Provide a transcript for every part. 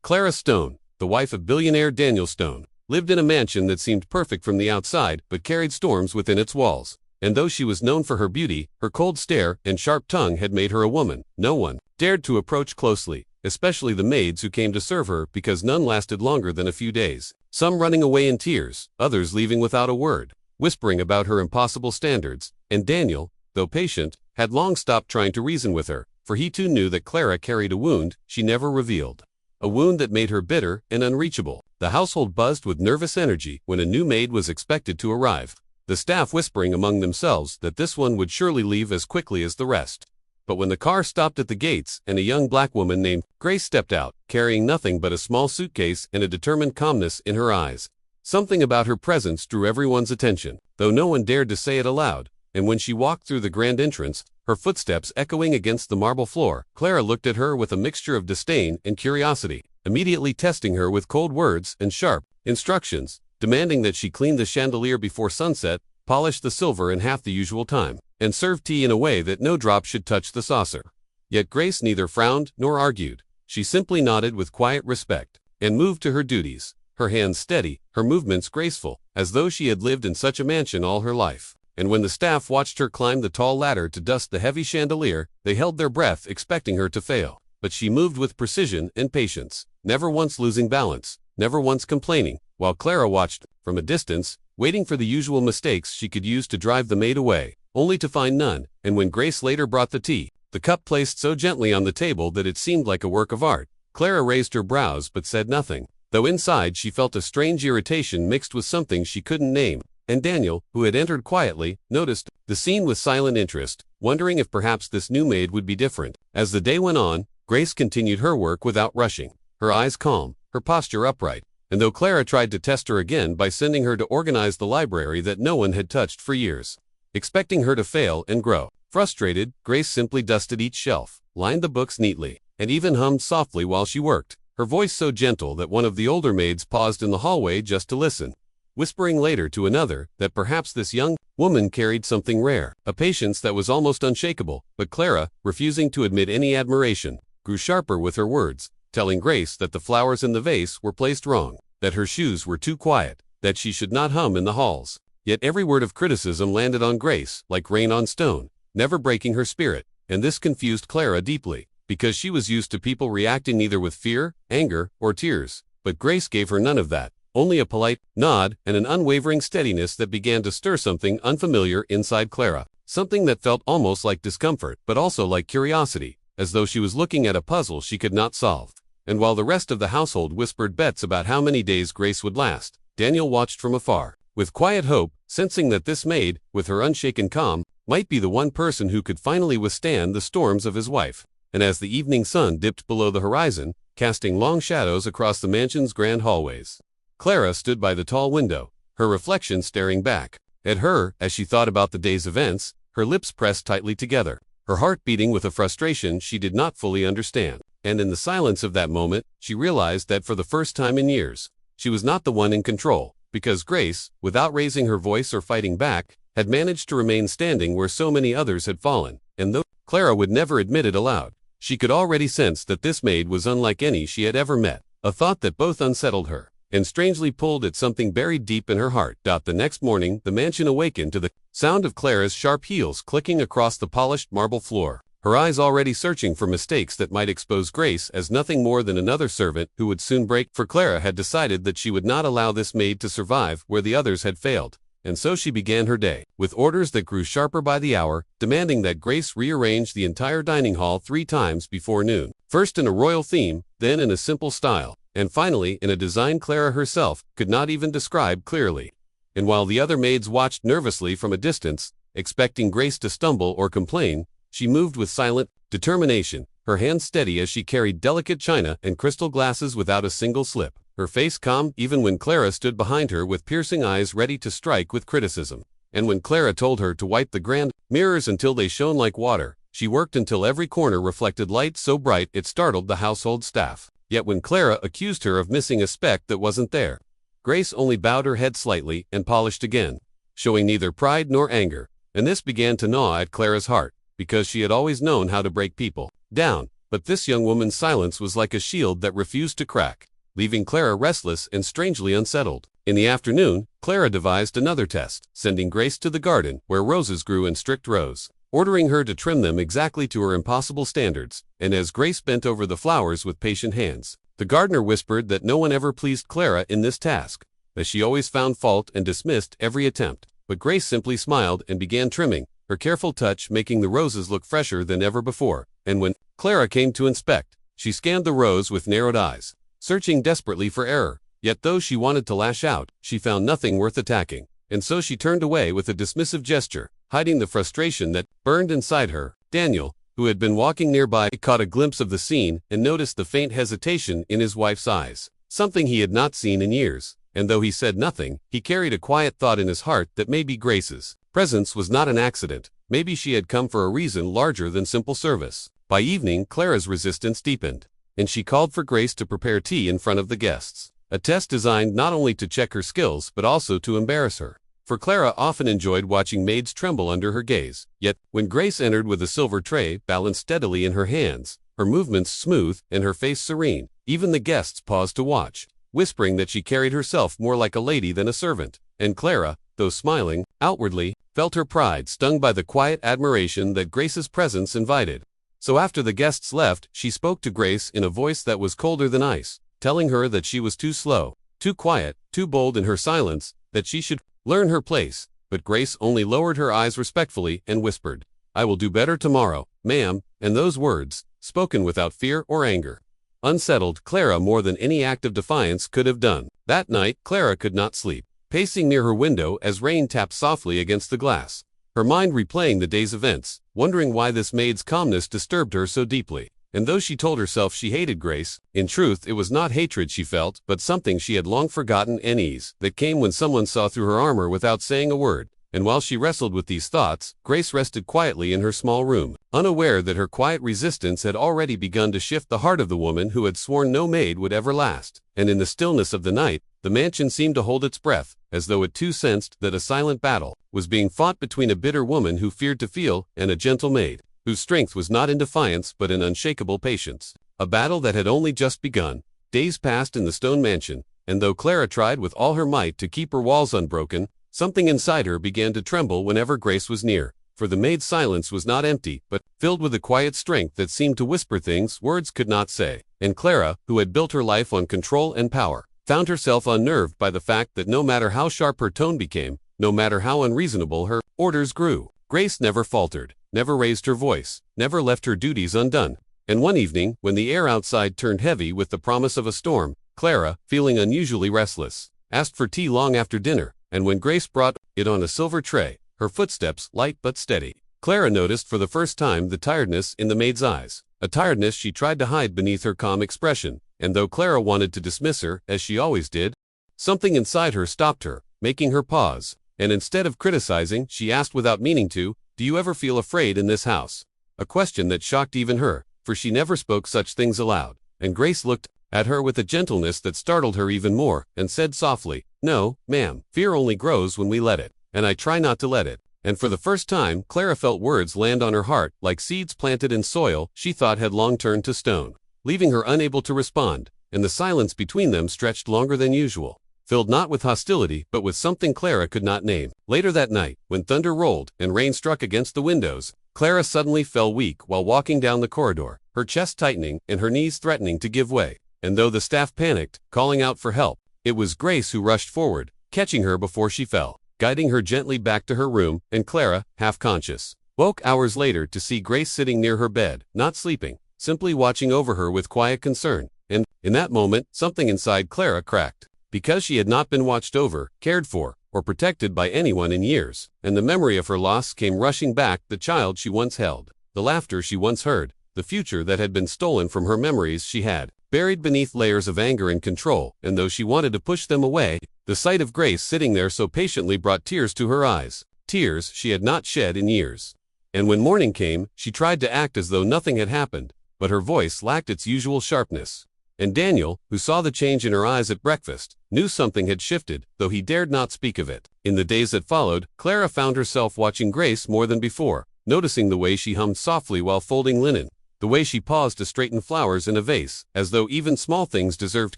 Clara Stone, the wife of billionaire Daniel Stone, lived in a mansion that seemed perfect from the outside but carried storms within its walls. And though she was known for her beauty, her cold stare and sharp tongue had made her a woman no one dared to approach closely, especially the maids who came to serve her, because none lasted longer than a few days, some running away in tears, others leaving without a word, whispering about her impossible standards. And Daniel, though patient, had long stopped trying to reason with her, for he too knew that Clara carried a wound she never revealed. A wound that made her bitter and unreachable. The household buzzed with nervous energy when a new maid was expected to arrive, the staff whispering among themselves that this one would surely leave as quickly as the rest. But when the car stopped at the gates and a young black woman named Grace stepped out, carrying nothing but a small suitcase and a determined calmness in her eyes, something about her presence drew everyone's attention, though no one dared to say it aloud. And when she walked through the grand entrance, her footsteps echoing against the marble floor, Clara looked at her with a mixture of disdain and curiosity, immediately testing her with cold words and sharp instructions, demanding that she clean the chandelier before sunset, polish the silver in half the usual time, and serve tea in a way that no drop should touch the saucer. Yet Grace neither frowned nor argued. She simply nodded with quiet respect, and moved to her duties, her hands steady, her movements graceful, as though she had lived in such a mansion all her life. And when the staff watched her climb the tall ladder to dust the heavy chandelier, they held their breath expecting her to fail. But she moved with precision and patience, never once losing balance, never once complaining, while Clara watched, from a distance, waiting for the usual mistakes she could use to drive the maid away, only to find none. And when Grace later brought the tea, the cup placed so gently on the table that it seemed like a work of art, Clara raised her brows but said nothing, though inside she felt a strange irritation mixed with something she couldn't name. And Daniel, who had entered quietly, noticed the scene with silent interest, wondering if perhaps this new maid would be different. As the day went on, Grace continued her work without rushing, her eyes calm, her posture upright, and though Clara tried to test her again by sending her to organize the library that no one had touched for years, expecting her to fail and grow frustrated, Grace simply dusted each shelf, lined the books neatly, and even hummed softly while she worked, her voice so gentle that one of the older maids paused in the hallway just to listen, whispering later to another that perhaps this young woman carried something rare, a patience that was almost unshakable. But Clara, refusing to admit any admiration, grew sharper with her words, telling Grace that the flowers in the vase were placed wrong, that her shoes were too quiet, that she should not hum in the halls. Yet every word of criticism landed on Grace like rain on stone, never breaking her spirit, and this confused Clara deeply, because she was used to people reacting either with fear, anger, or tears. But Grace gave her none of that. Only a polite nod and an unwavering steadiness that began to stir something unfamiliar inside Clara, something that felt almost like discomfort but also like curiosity, as though she was looking at a puzzle she could not solve. And while the rest of the household whispered bets about how many days Grace would last, Daniel watched from afar, with quiet hope, sensing that this maid, with her unshaken calm, might be the one person who could finally withstand the storms of his wife. And as the evening sun dipped below the horizon, casting long shadows across the mansion's grand hallways, Clara stood by the tall window, her reflection staring back at her. As she thought about the day's events, her lips pressed tightly together, her heart beating with a frustration she did not fully understand. And in the silence of that moment, she realized that for the first time in years, she was not the one in control, because Grace, without raising her voice or fighting back, had managed to remain standing where so many others had fallen. And though Clara would never admit it aloud, she could already sense that this maid was unlike any she had ever met, a thought that both unsettled her and strangely pulled at something buried deep in her heart. The next morning, the mansion awakened to the sound of Clara's sharp heels clicking across the polished marble floor, her eyes already searching for mistakes that might expose Grace as nothing more than another servant who would soon break. For Clara had decided that she would not allow this maid to survive where the others had failed, and so she began her day, with orders that grew sharper by the hour, demanding that Grace rearrange the entire dining hall 3 times before noon, first in a royal theme, then in a simple style, and finally in a design Clara herself could not even describe clearly. And while the other maids watched nervously from a distance, expecting Grace to stumble or complain, she moved with silent determination, her hands steady as she carried delicate china and crystal glasses without a single slip, her face calm even when Clara stood behind her with piercing eyes ready to strike with criticism. And when Clara told her to wipe the grand mirrors until they shone like water, she worked until every corner reflected light so bright it startled the household staff. Yet when Clara accused her of missing a speck that wasn't there, Grace only bowed her head slightly and polished again, showing neither pride nor anger. And this began to gnaw at Clara's heart, because she had always known how to break people down, but this young woman's silence was like a shield that refused to crack, leaving Clara restless and strangely unsettled. In the afternoon, Clara devised another test, sending Grace to the garden, where roses grew in strict rows, ordering her to trim them exactly to her impossible standards, and as Grace bent over the flowers with patient hands, the gardener whispered that no one ever pleased Clara in this task, that she always found fault and dismissed every attempt. But Grace simply smiled and began trimming, her careful touch making the roses look fresher than ever before. And when Clara came to inspect, she scanned the rows with narrowed eyes, searching desperately for error. Yet though she wanted to lash out, she found nothing worth attacking, and so she turned away with a dismissive gesture, hiding the frustration that burned inside her. Daniel, who had been walking nearby, caught a glimpse of the scene and noticed the faint hesitation in his wife's eyes, something he had not seen in years. And though he said nothing, he carried a quiet thought in his heart that maybe Grace's presence was not an accident. Maybe she had come for a reason larger than simple service. By evening, Clara's resistance deepened, and she called for Grace to prepare tea in front of the guests, a test designed not only to check her skills but also to embarrass her. For Clara often enjoyed watching maids tremble under her gaze. Yet, when Grace entered with a silver tray balanced steadily in her hands, her movements smooth and her face serene, even the guests paused to watch, whispering that she carried herself more like a lady than a servant. And Clara, though smiling outwardly, felt her pride stung by the quiet admiration that Grace's presence invited. So after the guests left, she spoke to Grace in a voice that was colder than ice, telling her that she was too slow, too quiet, too bold in her silence, that she should learn her place. But Grace only lowered her eyes respectfully and whispered, "I will do better tomorrow, ma'am," and those words, spoken without fear or anger, unsettled Clara more than any act of defiance could have done. That night, Clara could not sleep, pacing near her window as rain tapped softly against the glass, her mind replaying the day's events, wondering why this maid's calmness disturbed her so deeply. And though she told herself she hated Grace, in truth it was not hatred she felt, but something she had long forgotten, an ease that came when someone saw through her armor without saying a word. And while she wrestled with these thoughts, Grace rested quietly in her small room, unaware that her quiet resistance had already begun to shift the heart of the woman who had sworn no maid would ever last. And in the stillness of the night, the mansion seemed to hold its breath, as though it too sensed that a silent battle was being fought between a bitter woman who feared to feel and a gentle maid whose strength was not in defiance but in unshakable patience. A battle that had only just begun. Days passed in the stone mansion, and though Clara tried with all her might to keep her walls unbroken, something inside her began to tremble whenever Grace was near. For the maid's silence was not empty, but filled with a quiet strength that seemed to whisper things words could not say. And Clara, who had built her life on control and power, found herself unnerved by the fact that no matter how sharp her tone became, no matter how unreasonable her orders grew, Grace never faltered, never raised her voice, never left her duties undone. And one evening, when the air outside turned heavy with the promise of a storm, Clara, feeling unusually restless, asked for tea long after dinner, and when Grace brought it on a silver tray, her footsteps light but steady, Clara noticed for the first time the tiredness in the maid's eyes, a tiredness she tried to hide beneath her calm expression. And though Clara wanted to dismiss her, as she always did, something inside her stopped her, making her pause. And instead of criticizing, she asked without meaning to, "Do you ever feel afraid in this house?" A question that shocked even her, for she never spoke such things aloud. And Grace looked at her with a gentleness that startled her even more, and said softly, "No, ma'am, fear only grows when we let it, and I try not to let it." And for the first time, Clara felt words land on her heart, like seeds planted in soil she thought had long turned to stone, leaving her unable to respond, and the silence between them stretched longer than usual, filled not with hostility but with something Clara could not name. Later that night, when thunder rolled and rain struck against the windows, Clara suddenly fell weak while walking down the corridor, her chest tightening and her knees threatening to give way. And though the staff panicked, calling out for help, it was Grace who rushed forward, catching her before she fell, guiding her gently back to her room. And Clara, half conscious, woke hours later to see Grace sitting near her bed, not sleeping, simply watching over her with quiet concern. And in that moment, something inside Clara cracked, because she had not been watched over, cared for, or protected by anyone in years, and the memory of her loss came rushing back, the child she once held, the laughter she once heard, the future that had been stolen from her. Memories she had buried beneath layers of anger and control, and though she wanted to push them away, the sight of Grace sitting there so patiently brought tears to her eyes, tears she had not shed in years. And when morning came, she tried to act as though nothing had happened, but her voice lacked its usual sharpness. And Daniel, who saw the change in her eyes at breakfast, knew something had shifted, though he dared not speak of it. In the days that followed, Clara found herself watching Grace more than before, noticing the way she hummed softly while folding linen, The way she paused to straighten flowers in a vase, as though even small things deserved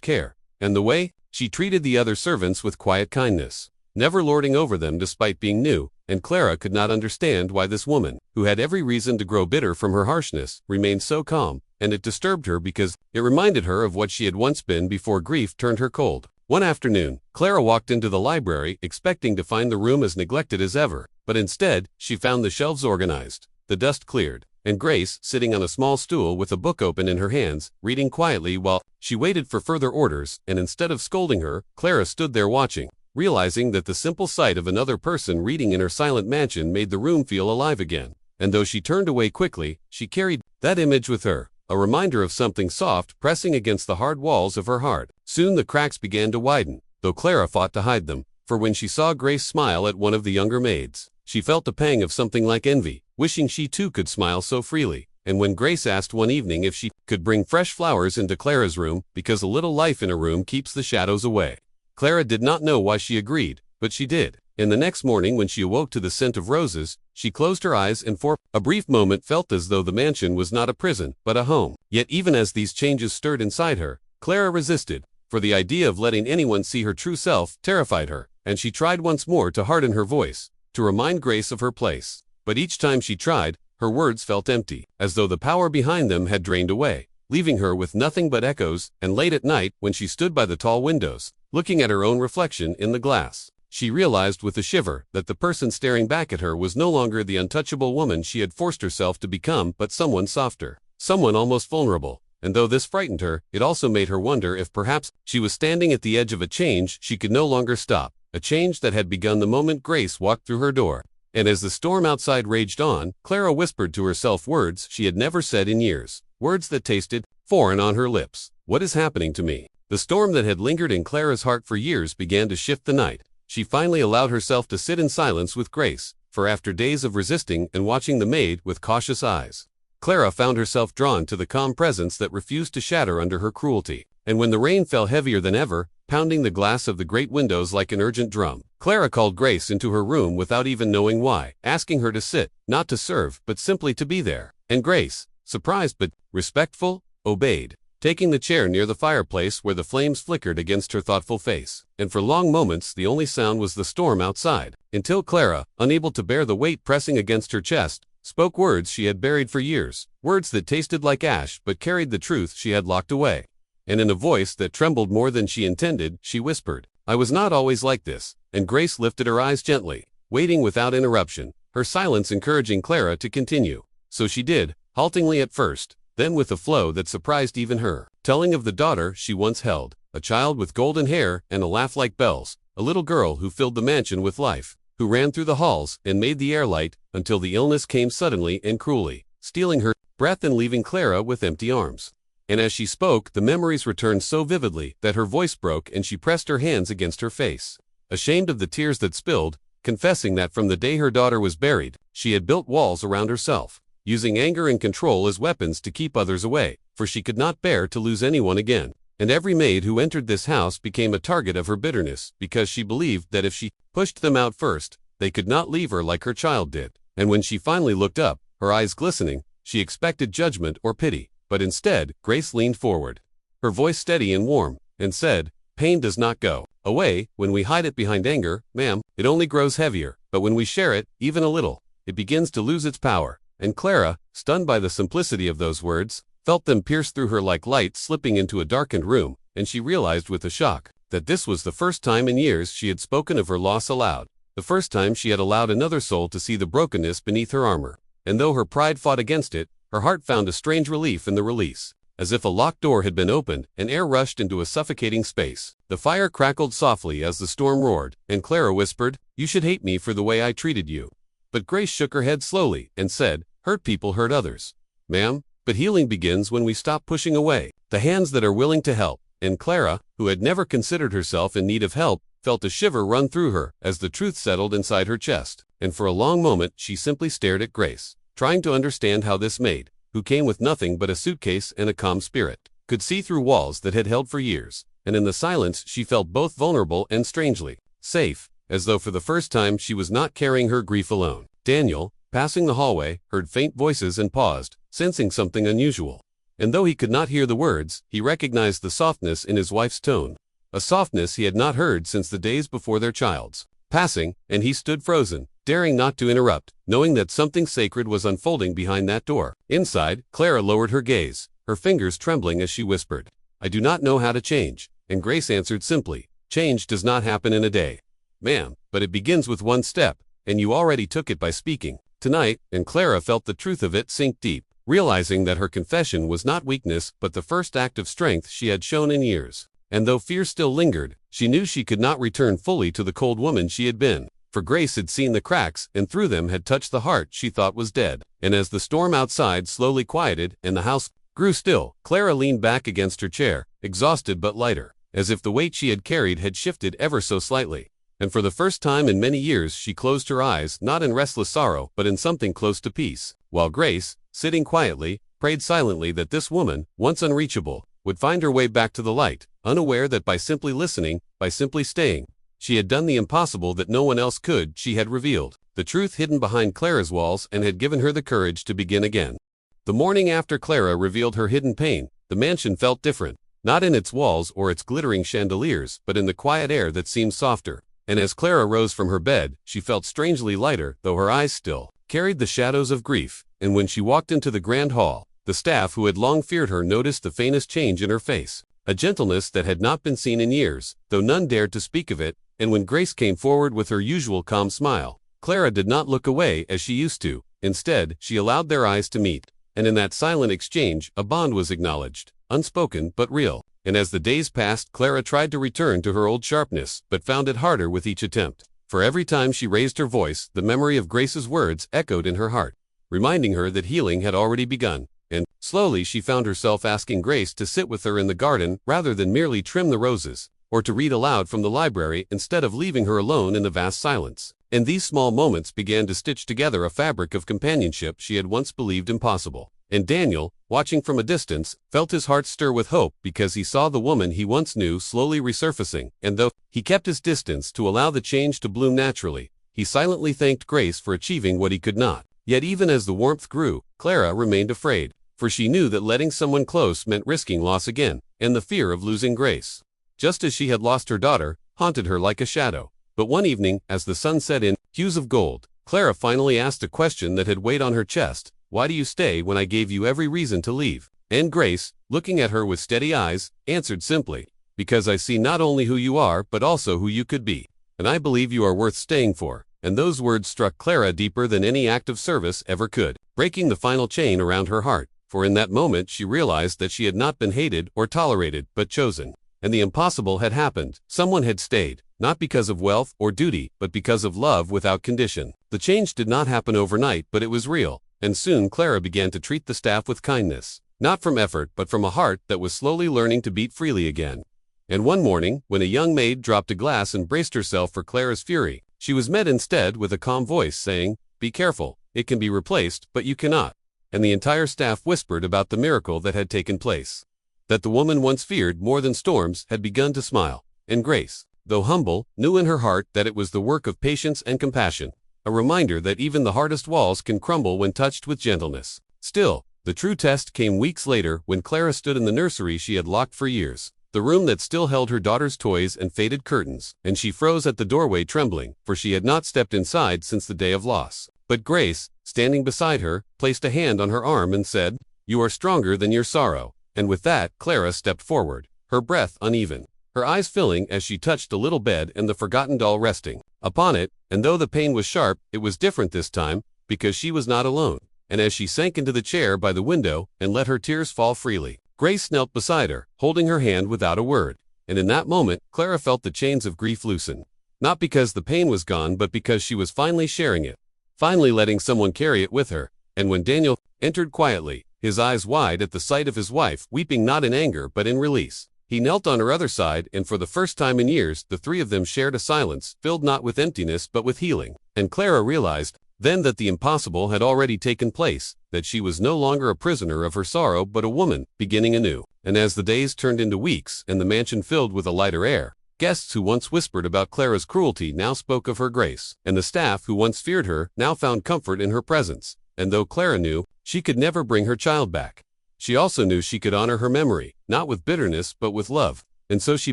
care. And the way she treated the other servants with quiet kindness, never lording over them despite being new. And Clara could not understand why this woman, who had every reason to grow bitter from her harshness, remained so calm, and it disturbed her because it reminded her of what she had once been before grief turned her cold. One afternoon, Clara walked into the library expecting to find the room as neglected as ever, but instead, she found the shelves organized, the dust cleared, and Grace sitting on a small stool with a book open in her hands, reading quietly while she waited for further orders. And instead of scolding her, Clara stood there watching, realizing that the simple sight of another person reading in her silent mansion made the room feel alive again. And though she turned away quickly, she carried that image with her, a reminder of something soft pressing against the hard walls of her heart. Soon the cracks began to widen, though Clara fought to hide them, for when she saw Grace smile at one of the younger maids, she felt a pang of something like envy, wishing she too could smile so freely. And when Grace asked one evening if she could bring fresh flowers into Clara's room, because a little life in a room keeps the shadows away, Clara did not know why she agreed, but she did. And the next morning when she awoke to the scent of roses, she closed her eyes and for a brief moment felt as though the mansion was not a prison, but a home. Yet even as these changes stirred inside her, Clara resisted, for the idea of letting anyone see her true self terrified her, and she tried once more to harden her voice, to remind Grace of her place. But each time she tried, her words felt empty, as though the power behind them had drained away, leaving her with nothing but echoes. And late at night, when she stood by the tall windows, looking at her own reflection in the glass, she realized with a shiver that the person staring back at her was no longer the untouchable woman she had forced herself to become, but someone softer, someone almost vulnerable. And though this frightened her, it also made her wonder if perhaps she was standing at the edge of a change she could no longer stop, a change that had begun the moment Grace walked through her door. And as the storm outside raged on, Clara whispered to herself words she had never said in years, words that tasted foreign on her lips. What is happening to me? The storm that had lingered in Clara's heart for years began to shift the night. She finally allowed herself to sit in silence with Grace, for after days of resisting and watching the maid with cautious eyes, Clara found herself drawn to the calm presence that refused to shatter under her cruelty. And when the rain fell heavier than ever, pounding the glass of the great windows like an urgent drum, Clara called Grace into her room without even knowing why, asking her to sit, not to serve, but simply to be there. And Grace, surprised but respectful, obeyed, taking the chair near the fireplace where the flames flickered against her thoughtful face. And for long moments the only sound was the storm outside, until Clara, unable to bear the weight pressing against her chest, spoke words she had buried for years, words that tasted like ash but carried the truth she had locked away. And in a voice that trembled more than she intended, she whispered, "I was not always like this." And Grace lifted her eyes gently, waiting without interruption, her silence encouraging Clara to continue. So she did, haltingly at first, then with a flow that surprised even her, telling of the daughter she once held, a child with golden hair and a laugh like bells, a little girl who filled the mansion with life, who ran through the halls and made the air light, until the illness came suddenly and cruelly, stealing her breath and leaving Clara with empty arms. And as she spoke, the memories returned so vividly that her voice broke and she pressed her hands against her face, ashamed of the tears that spilled, confessing that from the day her daughter was buried, she had built walls around herself, using anger and control as weapons to keep others away, for she could not bear to lose anyone again. And every maid who entered this house became a target of her bitterness, because she believed that if she pushed them out first, they could not leave her like her child did. And when she finally looked up, her eyes glistening, she expected judgment or pity. But instead, Grace leaned forward, her voice steady and warm, and said, "Pain does not go away when we hide it behind anger, ma'am. It only grows heavier, but when we share it, even a little, it begins to lose its power." And Clara, stunned by the simplicity of those words, felt them pierce through her like light slipping into a darkened room, and she realized with a shock that this was the first time in years she had spoken of her loss aloud, the first time she had allowed another soul to see the brokenness beneath her armor. And though her pride fought against it, her heart found a strange relief in the release. As if a locked door had been opened, and air rushed into a suffocating space. The fire crackled softly as the storm roared, and Clara whispered, "You should hate me for the way I treated you." But Grace shook her head slowly and said, "Hurt people hurt others, ma'am, but healing begins when we stop pushing away the hands that are willing to help." And Clara, who had never considered herself in need of help, felt a shiver run through her as the truth settled inside her chest. And for a long moment she simply stared at Grace, trying to understand how this maid, who came with nothing but a suitcase and a calm spirit, could see through walls that had held for years. And in the silence she felt both vulnerable and strangely safe, as though for the first time she was not carrying her grief alone. Daniel, passing the hallway, heard faint voices and paused, sensing something unusual. And though he could not hear the words, he recognized the softness in his wife's tone. A softness he had not heard since the days before their child's passing, and he stood frozen, daring not to interrupt, knowing that something sacred was unfolding behind that door. Inside, Clara lowered her gaze, her fingers trembling as she whispered, "I do not know how to change." And Grace answered simply, "Change does not happen in a day, ma'am, but it begins with one step, and you already took it by speaking tonight." And Clara felt the truth of it sink deep, realizing that her confession was not weakness but the first act of strength she had shown in years. And though fear still lingered, she knew she could not return fully to the cold woman she had been, for Grace had seen the cracks and through them had touched the heart she thought was dead. And as the storm outside slowly quieted and the house grew still, Clara leaned back against her chair, exhausted but lighter, as if the weight she had carried had shifted ever so slightly. And for the first time in many years she closed her eyes, not in restless sorrow but in something close to peace, while Grace, sitting quietly, prayed silently that this woman, once unreachable, would find her way back to the light, unaware that by simply listening, by simply staying, she had done the impossible that no one else could. She had revealed the truth hidden behind Clara's walls and had given her the courage to begin again. The morning after Clara revealed her hidden pain, the mansion felt different, not in its walls or its glittering chandeliers, but in the quiet air that seemed softer. And as Clara rose from her bed, she felt strangely lighter, though her eyes still carried the shadows of grief. And when she walked into the grand hall, the staff who had long feared her noticed the faintest change in her face, a gentleness that had not been seen in years, though none dared to speak of it. And when Grace came forward with her usual calm smile, Clara did not look away as she used to. Instead, she allowed their eyes to meet, and in that silent exchange, a bond was acknowledged, unspoken but real. And as the days passed, Clara tried to return to her old sharpness, but found it harder with each attempt. For every time she raised her voice, the memory of Grace's words echoed in her heart, reminding her that healing had already begun. And, slowly she found herself asking Grace to sit with her in the garden rather than merely trim the roses, or to read aloud from the library instead of leaving her alone in the vast silence. And these small moments began to stitch together a fabric of companionship she had once believed impossible. And Daniel, watching from a distance, felt his heart stir with hope because he saw the woman he once knew slowly resurfacing, and though he kept his distance to allow the change to bloom naturally, he silently thanked Grace for achieving what he could not. Yet even as the warmth grew, Clara remained afraid, for she knew that letting someone close meant risking loss again, and the fear of losing Grace, just as she had lost her daughter, haunted her like a shadow. But one evening, as the sun set in hues of gold, Clara finally asked a question that had weighed on her chest. "Why do you stay when I gave you every reason to leave?" And Grace, looking at her with steady eyes, answered simply, "Because I see not only who you are but also who you could be, and I believe you are worth staying for." And those words struck Clara deeper than any act of service ever could, breaking the final chain around her heart, for in that moment she realized that she had not been hated or tolerated but chosen. And the impossible had happened. Someone had stayed, not because of wealth or duty, but because of love without condition. The change did not happen overnight, but it was real. And soon Clara began to treat the staff with kindness, not from effort but from a heart that was slowly learning to beat freely again. And one morning, when a young maid dropped a glass and braced herself for Clara's fury, she was met instead with a calm voice saying, "Be careful, it can be replaced, but you cannot." And the entire staff whispered about the miracle that had taken place. That the woman once feared more than storms had begun to smile, and Grace, though humble, knew in her heart that it was the work of patience and compassion. A reminder that even the hardest walls can crumble when touched with gentleness. Still, the true test came weeks later when Clara stood in the nursery she had locked for years, the room that still held her daughter's toys and faded curtains, and she froze at the doorway trembling, for she had not stepped inside since the day of loss. But Grace, standing beside her, placed a hand on her arm and said, "You are stronger than your sorrow." And with that, Clara stepped forward, her breath uneven, her eyes filling as she touched the little bed and the forgotten doll resting upon it. And though the pain was sharp, it was different this time, because she was not alone. And as she sank into the chair by the window and let her tears fall freely, Grace knelt beside her, holding her hand without a word. And in that moment, Clara felt the chains of grief loosen. Not because the pain was gone, but because she was finally sharing it, finally letting someone carry it with her. And when Daniel entered quietly, his eyes wide at the sight of his wife, weeping not in anger but in release, he knelt on her other side, and for the first time in years, the three of them shared a silence, filled not with emptiness but with healing. And Clara realized then that the impossible had already taken place, that she was no longer a prisoner of her sorrow but a woman, beginning anew. And as the days turned into weeks, and the mansion filled with a lighter air, guests who once whispered about Clara's cruelty now spoke of her grace, and the staff who once feared her now found comfort in her presence. And though Clara knew she could never bring her child back. She also knew she could honor her memory, not with bitterness but with love, and so she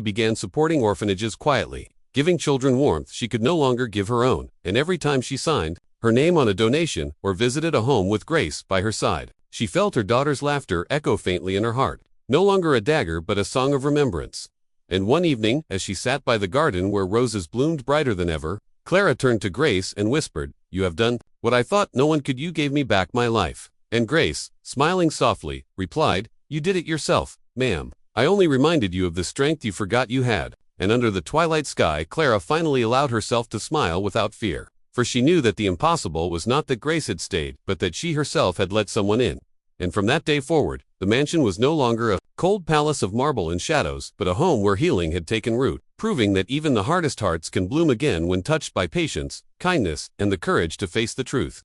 began supporting orphanages quietly, giving children warmth she could no longer give her own, and every time she signed her name on a donation or visited a home with Grace by her side, she felt her daughter's laughter echo faintly in her heart, no longer a dagger but a song of remembrance. And one evening, as she sat by the garden where roses bloomed brighter than ever, Clara turned to Grace and whispered, "You have done what I thought no one could. You gave me back my life." And Grace, smiling softly, replied, "You did it yourself, ma'am. I only reminded you of the strength you forgot you had." And under the twilight sky, Clara finally allowed herself to smile without fear, for she knew that the impossible was not that Grace had stayed, but that she herself had let someone in. And from that day forward, the mansion was no longer a cold palace of marble and shadows, but a home where healing had taken root, proving that even the hardest hearts can bloom again when touched by patience, kindness, and the courage to face the truth.